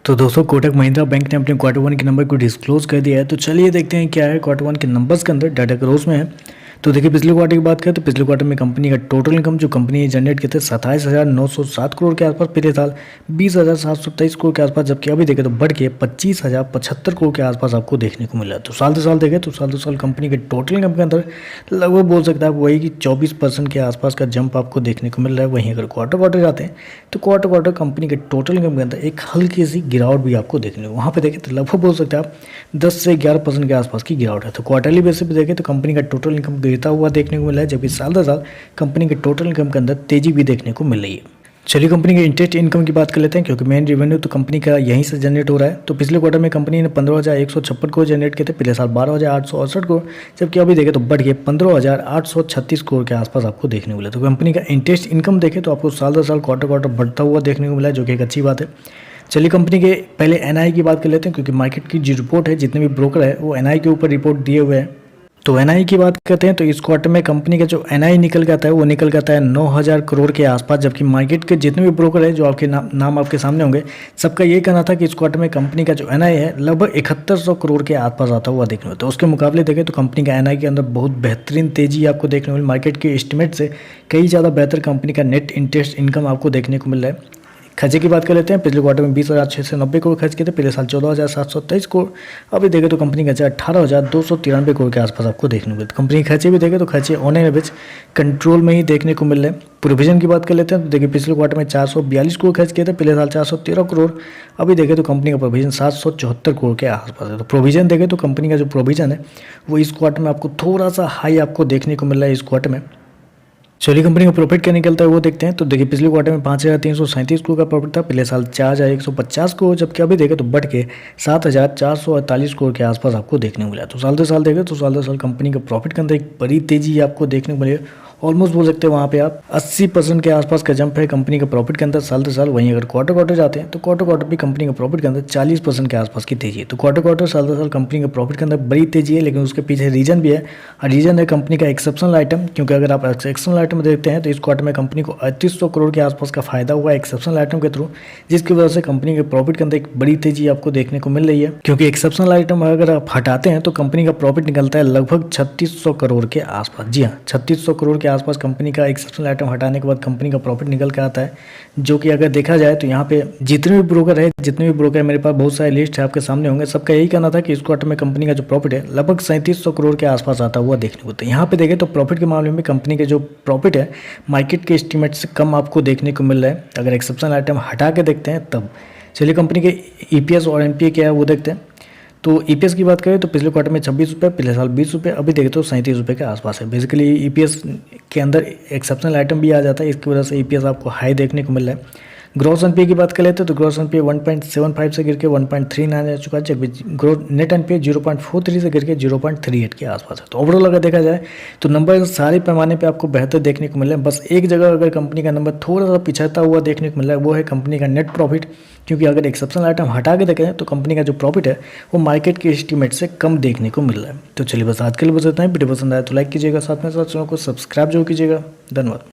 तो दोस्तों कोटक महिंद्रा बैंक ने अपने क्वार्टर वन के नंबर को डिस्क्लोज कर दिया है। तो चलिए देखते हैं क्या है क्वार्टर वन के नंबर्स के अंदर डाटा क्रोस में है। तो देखिए पिछले क्वार्टर की बात करें तो पिछले क्वार्टर में कंपनी का टोटल इनकम जो कंपनी ने जनरेट किए थे 27,907 करोड़ के आसपास, पिछले साल 20,723 करोड़ के आसपास, जबकि अभी देखें तो बढ़ के 25,075 करोड़ के आसपास आपको देखने को मिला। तो साल 2 साल देखें तो साल 2 साल कंपनी के टोटल इनकम के अंदर लगभग बोल सकता है वही कि 24% के आसपास का जंप आपको देखने को मिल रहा है। वहीं अगर क्वार्टर जाते हैं तो क्वार्टर कंपनी के टोटल इनकम के अंदर एक हल्की सी गिरावट भी आपको देखने को, वहाँ पे देखें तो लगभग बोल सकते हैं आप 10 से 11% के आसपास की गिरावट है। तो क्वार्टरली बेसिस पे देखें तो कंपनी का टोटल इनकम गिरता हुआ देखने को मिला है, जबकि साल 2 साल कंपनी के टोटल इनकम के अंदर तेजी भी देखने को मिल रही है। चलिए कंपनी के इंटरेस्ट इनकम की बात कर लेते हैं, क्योंकि मेन रेवेन्यू तो कंपनी का यहीं से जनरेट हो रहा है। तो पिछले क्वार्टर में कंपनी ने 15,156 करोड़ जनरेट किए थे, पिछले साल 12,868 करोड़, जबकि अभी देखें तो बढ़ के 15,836 करोड़ के आसपास आपको देखने को मिला। तो कंपनी का इंटरेस्ट इनकम देखें तो आपको साल 2 साल क्वार्टर बढ़ता हुआ देखने को मिला है, जो कि एक अच्छी बात है। चलिए कंपनी के पहले एनआई की बात कर लेते हैं, क्योंकि मार्केट की जो रिपोर्ट है, जितने भी ब्रोकर है वो एनआई के ऊपर रिपोर्ट दिए हुए हैं। तो एनआई की बात करते हैं तो इस क्वार्टर में कंपनी का जो एनआई निकल के आता है वो निकल के आता है 9,000 करोड़ के आसपास, जबकि मार्केट के जितने भी ब्रोकर है जो आपके नाम आपके सामने होंगे, सबका ये कहना था कि इस क्वार्टर में कंपनी का जो एनआई है लगभग 7100 करोड़ के आसपास आता हुआ देखने को। तो उसके मुकाबले देखें तो कंपनी का एनआई के अंदर बहुत बेहतरीन तेजी आपको देखने को मिली। मार्केट के एस्टिमेट से कई ज़्यादा बेहतर कंपनी का नेट इंटरेस्ट इनकम आपको देखने को मिल रहा है। खर्चे की बात कर लेते हैं, पिछले क्वार्टर में 20,690 करोड़ खर्च किए थे, पिछले साल 14,723 करोड़, अभी देखें तो कंपनी का 18,293 करोड़ के आसपास आपको देखने को मिलते। कंपनी के खर्चे भी देखें तो खर्चे ऑन एवरेज कंट्रोल में ही देखने को मिल रहे हैं। प्रोविजन की बात कर लेते हैं तो देखिए पिछले क्वार्टर में 442 करोड़ खर्च किए थे, पिछले साल 413 करोड़, अभी देखें तो कंपनी का प्रोविजन 774 करोड़ के आसपास है। तो प्रोविजन देखें तो कंपनी का जो प्रोविजन है वो इस क्वार्टर में आपको थोड़ा सा हाई आपको देखने को मिल रहा है इस क्वार्टर में। चलिए कंपनी का प्रॉफिट क्या निकलता है वो देखते हैं। तो देखिए पिछले क्वार्टर में 5,337 करोड़ का प्रॉफिट था, पिछले साल 4,150 करोड़, जबकि अभी देखें तो बढ़ के 7,448 करोड़ के आसपास आपको देखने को मिला। तो साल 2 साल देखें तो साल 2 साल कंपनी का प्रॉफिट के अंदर एक बड़ी तेजी आपको देखने को मिली। ऑलमोस्ट बोल सकते हैं वहाँ पे आप 80% के आसपास का जंप है कंपनी का प्रॉफिट के अंदर साल 2 साल। वहीं अगर क्वार्टर जाते हैं तो क्वार्टर भी कंपनी का प्रॉफिट के अंदर 40% के आसपास की तेजी है। तो क्वार्टर साल 2 साल कंपनी का प्रॉफिट के अंदर बड़ी तेजी है, लेकिन उसके पीछे रीजन भी है, और रीजन है कंपनी का एक्सेप्शनल आइटम। क्योंकि अगर आप एक्सेप्शनल आइटम देखते हैं तो इस क्वार्टर में कंपनी को 3800 करोड़ के आसपास का फायदा हुआ एक्सेप्शनल आइटम के थ्रू, जिसकी वजह से कंपनी के प्रॉफिट के अंदर एक बड़ी तेजी आपको देखने को मिल रही है। क्योंकि एक्सेप्शनल आइटम अगर आप हटाते हैं तो कंपनी का प्रॉफिट निकलता है लगभग 3600 करोड़ के आसपास। जी हाँ, 3600 करोड़ के आसपास कंपनी का एक्सेप्शनल आइटम हटाने के बाद कंपनी का प्रॉफिट निकल के आता है, जो कि अगर देखा जाए तो यहाँ पे जितने भी ब्रोकर मेरे पास बहुत सारे लिस्ट है आपके सामने होंगे, सबका यही कहना था कि इस क्वार्टर में कंपनी का जो प्रॉफिट है लगभग 3700 करोड़ के आसपास आता हुआ देखने को। तो यहाँ पे देखें तो प्रॉफिट के मामले में कंपनी के जो प्रॉफिट है मार्केट के एस्टिमेट से कम आपको देखने को मिल रहा है, अगर एक्सेप्शनल आइटम हटा के देखते हैं तब। चलिए कंपनी के ईपीएस और एमपीए क्या है वो देखते हैं। तो ईपीएस की बात करें तो पिछले क्वार्टर में 26 रुपये, पिछले साल 20 रुपये, अभी देखें तो 37 रुपये के आसपास है। बेसिकली ईपीएस के अंदर एक्सेप्शनल आइटम भी आ जाता है, इसकी वजह से ईपीएस आपको हाई देखने को मिल रहा है। ग्रॉस एनपीए की बात कर लेते हैं तो ग्रॉस एनपीए 1.75 से गिर के 1.39 आ चुका है, जबकि नेट एनपीए 0.43 से गिर के 0.38 के आसपास है। तो ओवरऑल अगर देखा जाए तो नंबर सारे पैमाने पे आपको बेहतर देखने को मिल रहा है। बस एक जगह अगर कंपनी का नंबर थोड़ा सा पिछड़ता हुआ देखने को मिल रहा है, वो है कंपनी का नेट प्रॉफिट। क्योंकि अगर एक्सेप्शनल आइटम हटा के देखें तो कंपनी का जो प्रॉफिट है वो मार्केट के एस्टीमेट से कम देखने को मिल रहा है। तो चलिए बस आज के लिए बस इतना ही। वीडियो पसंद आया तो लाइक कीजिएगा, साथ में साथ चैनल को सब्सक्राइब जरूर कीजिएगा। धन्यवाद।